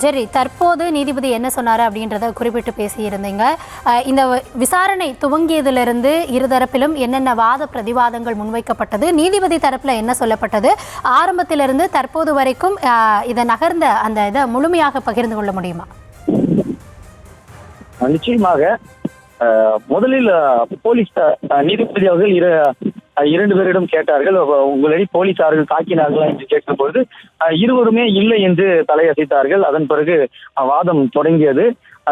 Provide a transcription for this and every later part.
ஜெரி, தற்போது நீதிபதி என்ன சொன்னார் அப்படின்றத குறிப்பிட்டு பேசியிருந்தீங்க. இந்த விசாரணை துவங்கியதிலிருந்து இருதரப்பிலும் என்னென்ன வாத பிரதிவாதங்கள் முன்வைக்கப்பட்டது, நீதிபதி தரப்பில் என்ன சொல்லப்பட்டது, ஆரம்பத்திலிருந்து தற்போது வரைக்கும் இதை நகர்ந்த அந்த இதை முழுமையாக பகிர்ந்து கொள்ள முடியுமா? நிச்சயமாக. முதலில் போலீஸ் நீதிபதி அவர்கள் இரண்டு பேரிடம் கேட்டார்கள், உங்களை போலீசார்கள் தாக்கினார்களா என்று கேட்கும்போது இருவருமே இல்லை என்று தலையசைத்தார்கள். அதன் பிறகு வாதம் தொடங்கியது.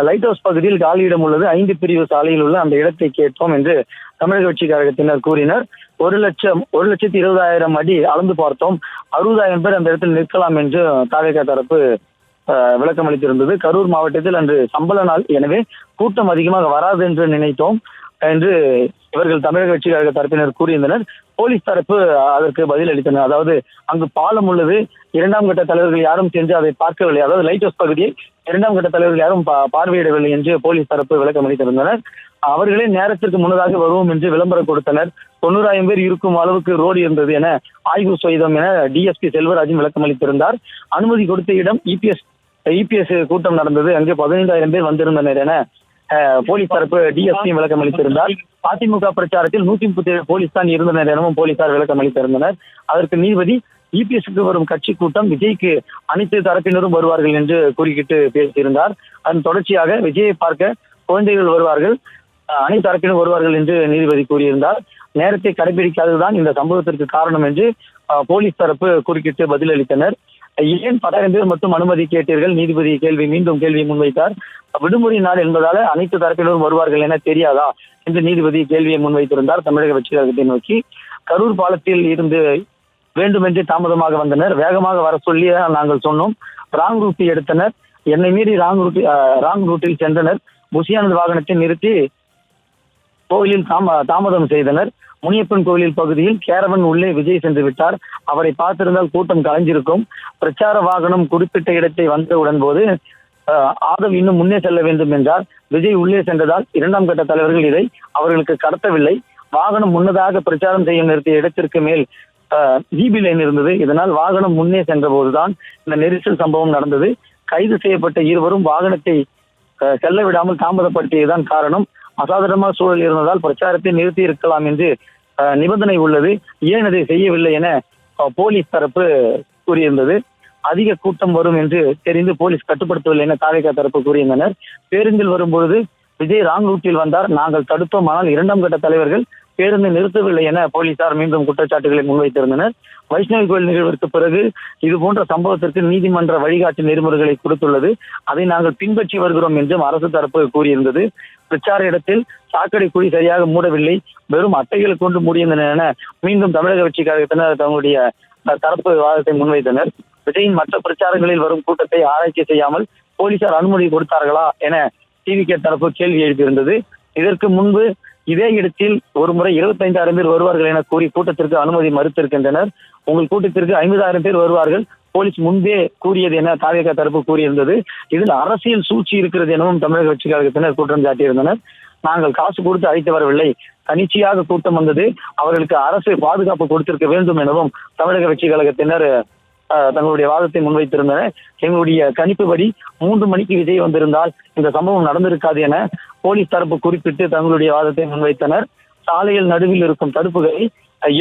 லைட் ஹவுஸ் பகுதியில் காலியிடம் உள்ளது, 5 பிரிவு சாலையில் உள்ள அந்த இடத்தை கேட்போம் என்று தமிழக கட்சி கழகத்தினர் கூறினர். 1,20,000 அடி அளந்து பார்த்தோம், 60,000 பேர் அந்த இடத்தில் நிற்கலாம் என்று தாவேகா தரப்பு விளக்கம் அளித்திருந்தது. கரூர் மாவட்டத்தில் அன்று சம்பள நாள், எனவே கூட்டம் அதிகமாக வராது என்று நினைத்தோம் என்று இவர்கள் தமிழக கட்சி கழக தரப்பினர் கூறியிருந்தனர். போலீஸ் தரப்பு அதற்கு பதில் அளித்தனர். அதாவது அங்கு பாலம் உள்ளது, 2ஆம் கட்ட தலைவர்கள் யாரும் சென்று அதை பார்க்கவில்லை, அதாவது லைட் ஹவுஸ் பகுதியை 2ஆம் கட்ட தலைவர்கள் யாரும் பார்வையிடவில்லை என்று போலீஸ் தரப்பு விளக்கம் அளித்திருந்தனர். அவர்களே நேரத்திற்கு முன்னதாக வருவோம் என்று விளம்பரம் கொடுத்தனர். 90,000 பேர் இருக்கும் அளவுக்கு ரோடு இருந்தது என ஆய்வு செய்தோம் என டிஎஸ்பி செல்வராஜன் விளக்கம் அளித்திருந்தார். அனுமதி கொடுத்த இடம் இபிஎஸ் கூட்டம் நடந்தது, அங்கு 15,000 பேர் வந்திருந்தனர் என போலீஸ் தரப்பு டிஎஸ்பி விளக்கம் அளித்திருந்தார். அதிமுக பிரச்சாரத்தில் 137 போலீஸ் தான் இருந்தனர் எனவும் போலீசார் விளக்கம் அளித்திருந்தனர். அதற்கு நீதிபதி இபிஎஸ்க்கு வரும் கட்சி கூட்டம் விஜய்க்கு அனைத்து தரப்பினரும் வருவார்கள் என்று குறுக்கிட்டு பேசியிருந்தார். அதன் தொடர்ச்சியாக விஜயை பார்க்க குழந்தைகள் வருவார்கள், அனைத்து தரப்பினரும் வருவார்கள் என்று நீதிபதி கூறியிருந்தார். நேரத்தை கடைபிடிக்காததுதான் இந்த சம்பவத்திற்கு காரணம் என்று போலீஸ் தரப்பு குறுக்கிட்டு பதிலளித்தனர். ஏன் 10,000 பேர் மட்டும் அனுமதி கேட்டீர்கள்? நீதிபதி மீண்டும் கேள்வி முன்வைத்தார். விடுமுறை நாள் என்பதால அனைத்து தரப்பினரும் வருவார்கள் என தெரியாதா என்று நீதிபதி கேள்வியை முன்வைத்திருந்தார். தமிழக வெற்றி கழகத்தை நோக்கி கரூர் பாலத்தில் இருந்து வேண்டுமென்றே தாமதமாக வந்தனர், வேகமாக வர சொல்லி நாங்கள் சொன்னோம், ராங் ரூட்டை எடுத்தனர், என்னை மீறி ராங் ரூட்டில் சென்றனர், புசியானது வாகனத்தை நிறுத்தி கோவிலில் தாமதம் செய்தனர். முனியப்பன் கோவில் பகுதியில் கேரவன் உள்ளே விஜய் சென்று விட்டார், அவரை பார்த்திருந்தால் கூட்டம் கலைஞ்சிருக்கும். பிரச்சார வாகனம் குறிப்பிட்ட இடத்தை வந்தவுடன் போது ஆதவ் இன்னும் முன்னே செல்ல வேண்டும் என்றார். விஜய் உள்ளே சென்றதால் 2ஆம் கட்ட தலைவர்கள் இதை அவர்களுக்கு கடத்தவில்லை. வாகனம் முன்னதாக பிரச்சாரம் செய்ய நிறுத்திய இடத்திற்கு மேல் ஜிபி லைன் இருந்தது, இதனால் வாகனம் முன்னே சென்ற போதுதான் இந்த நெரிசல் சம்பவம் நடந்தது. கைது செய்யப்பட்ட இருவரும் வாகனத்தை செல்ல விடாமல் தாமதப்படுத்தியதுதான் காரணம். அசாதாரணமான சூழல் இருந்ததால் பிரச்சாரத்தை நிறுத்தி இருக்கலாம் என்று நிபந்தனை உள்ளது, ஏன் அதை செய்யவில்லை என போலீஸ் தரப்பு கூறியிருந்தது. அதிக கூட்டம் வரும் என்று தெரிந்து போலீஸ் கட்டுப்படுத்தவில்லை என தாவேகா தரப்பு கூறியிருந்தனர். பேருந்தில் வரும்பொழுது விஜய் ராங் ரூட்டில் வந்தார், நாங்கள் தடுத்தோம், ஆனால் 2ஆம் கட்ட தலைவர்கள் பேருந்து நிறுத்தவில்லை என போலீசார் மீண்டும் குற்றச்சாட்டுகளை முன்வைத்திருந்தனர். வைஷ்ணவி கோயில் நிகழ்விற்கு பிறகு இது போன்ற சம்பவத்திற்கு நீதிமன்ற வழிகாட்டு நெறிமுறைகளை கொடுத்துள்ளது, அதை நாங்கள் பின்பற்றி வருகிறோம் என்றும் அரசு தரப்பு கூறியிருந்தது. பிரச்சார இடத்தில் சாக்கடை குழி சரியாக மூடவில்லை, வெறும் அட்டைகளை கொண்டு மூடியிருந்தன என மீண்டும் தமிழக கட்சி கழகத்தினர் தங்களுடைய தரப்பு வாதத்தை முன்வைத்தனர். விஜயின் மற்ற பிரச்சாரங்களில் வரும் கூட்டத்தை ஆராய்ச்சி செய்யாமல் போலீசார் அனுமதி கொடுத்தார்களா என டிவிகே தரப்பு கேள்வி எழுப்பியிருந்தது. இதற்கு முன்பு இதே இடத்தில் ஒருமுறை 25,000 பேர் வருவார்கள் என கூறி கூட்டத்திற்கு அனுமதி மறுத்திருக்கின்றனர். உங்கள் கூட்டத்திற்கு 50,000 பேர் வருவார்கள் போலீஸ் முன்பே கூறியது என தாவேகா தரப்பு கூறியிருந்தது. இதில் அரசியல் சூழ்ச்சி இருக்கிறது எனவும் தமிழக கட்சி கழகத்தினர் குற்றம் சாட்டியிருந்தனர். நாங்கள் காசு கொடுத்து அழைத்து வரவில்லை, தனிச்சையாக கூட்டம் வந்தது, அவர்களுக்கு அரசு பாதுகாப்பு கொடுத்திருக்க வேண்டும் எனவும் தமிழக கட்சி கழகத்தினர் தங்களுடைய வாதத்தை முன்வைத்திருந்தனர். எங்களுடைய கணிப்புப்படி 3 மணிக்கு விஜய் வந்திருந்தால் இந்த சம்பவம் நடந்திருக்காது என போலீஸ் தரப்பு குறிப்பிட்டு தங்களுடைய வாதத்தை முன்வைத்தனர். சாலையில் நடுவில் இருக்கும் தடுப்புகளை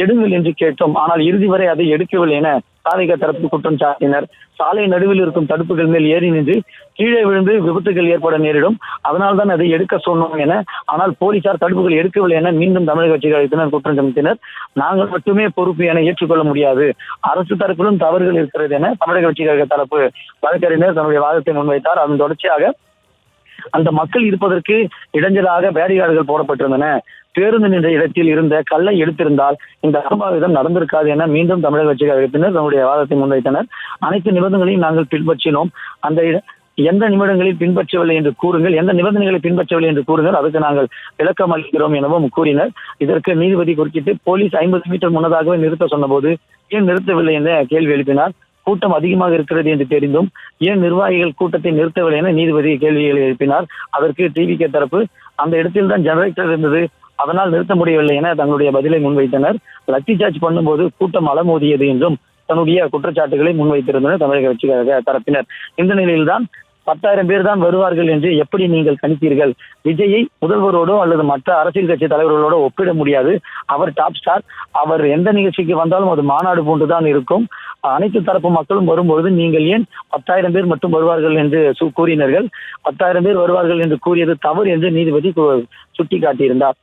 எடுங்கள் என்று கேட்டோம், ஆனால் இறுதி வரை அதை எடுக்கவில்லை என தாவேகா தரப்பு குற்றம் சாட்டினர். சாலை நடுவில் இருக்கும் தடுப்புகள் மேல் ஏறி நின்று கீழே விழுந்து விபத்துகள் ஏற்பட நேரிடும், அதனால்தான் அதை எடுக்க சொன்னோம் என, ஆனால் போலீசார் தடுப்புகள் எடுக்கவில்லை என மீண்டும் தமிழக கட்சி கழகத்தினர் குற்றம் சுமத்தினர். நாங்கள் மட்டுமே பொறுப்பு என ஏற்றுக்கொள்ள முடியாது, அரசு தரப்பிலும் தவறுகள் இருக்கிறது என தமிழக கட்சி கழக தரப்பு வழக்கறிஞர் தன்னுடைய வாதத்தை முன்வைத்தார். அதன் தொடர்ச்சியாக அந்த மக்கள் இருப்பதற்கு இடைஞ்சலாக பேரிகார்டுகள் போடப்பட்டிருந்தன, பேருந்து நின்ற இடத்தில் இருந்த கல்லை எடுத்திருந்தால் இந்த அசம்பாவிதம் நடந்திருக்காது என மீண்டும் தமிழக கட்சி கழகத்தினர் தன்னுடைய வாதத்தை முன்வைத்தனர். அனைத்து நிபந்தனைகளையும் நாங்கள் பின்பற்றினோம், அந்த எந்த நிமிடங்களில் பின்பற்றவில்லை என்று கூறுங்கள், எந்த நிபந்தனைகளை பின்பற்றவில்லை என்று கூறுங்கள், அதுக்கு நாங்கள் விளக்கம் அளிக்கிறோம் எனவும் கூறினர். இதற்கு நீதிபதி குறுக்கிட்டு போலீஸ் 50 மீட்டர் முன்னதாகவே நிறுத்த சொன்னபோது ஏன் நிறுத்தவில்லை என்ற கேள்வி எழுப்பினார். கூட்டம் அதிகமாக இருக்கிறது என்று தெரிந்தும் ஏன் நிர்வாகிகள் கூட்டத்தை நிறுத்தவில்லை என நீதிபதி கேள்விகளை எழுப்பினார். அதற்கு டிவிகே தரப்பு அந்த இடத்தில் தான் ஜெனரேட்டர் இருந்தது, அதனால் நிறுத்த முடியவில்லை என தங்களுடைய பதிலை முன்வைத்தனர். லத்தி சார்ஜ் பண்ணும்போது கூட்டம் அலமோதியது என்றும் தன்னுடைய குற்றச்சாட்டுகளை முன்வைத்திருந்தனர் தமிழக கட்சி தரப்பினர். இந்த நிலையில்தான் 10,000 பேர் தான் வருவார்கள் என்று எப்படி நீங்கள் கணித்தீர்கள்? விஜயை முதல்வரோடோ அல்லது மற்ற அரசியல் கட்சி தலைவர்களோட ஒப்பிட முடியாது. அவர் டாப் ஸ்டார். அவர் எந்த நிகழ்ச்சிக்கு வந்தாலும் அது மாநாடு போன்றுதான் இருக்கும். அனைத்து தரப்பு மக்களும் வரும்பொழுது நீங்கள் ஏன் 10,000 பேர் மட்டும் வருவார்கள் என்று கூறினீர்கள்? 10,000 பேர் வருவார்கள் என்று கூறியது தவறு என்று நீதிபதி சுட்டி காட்டியிருந்தார்.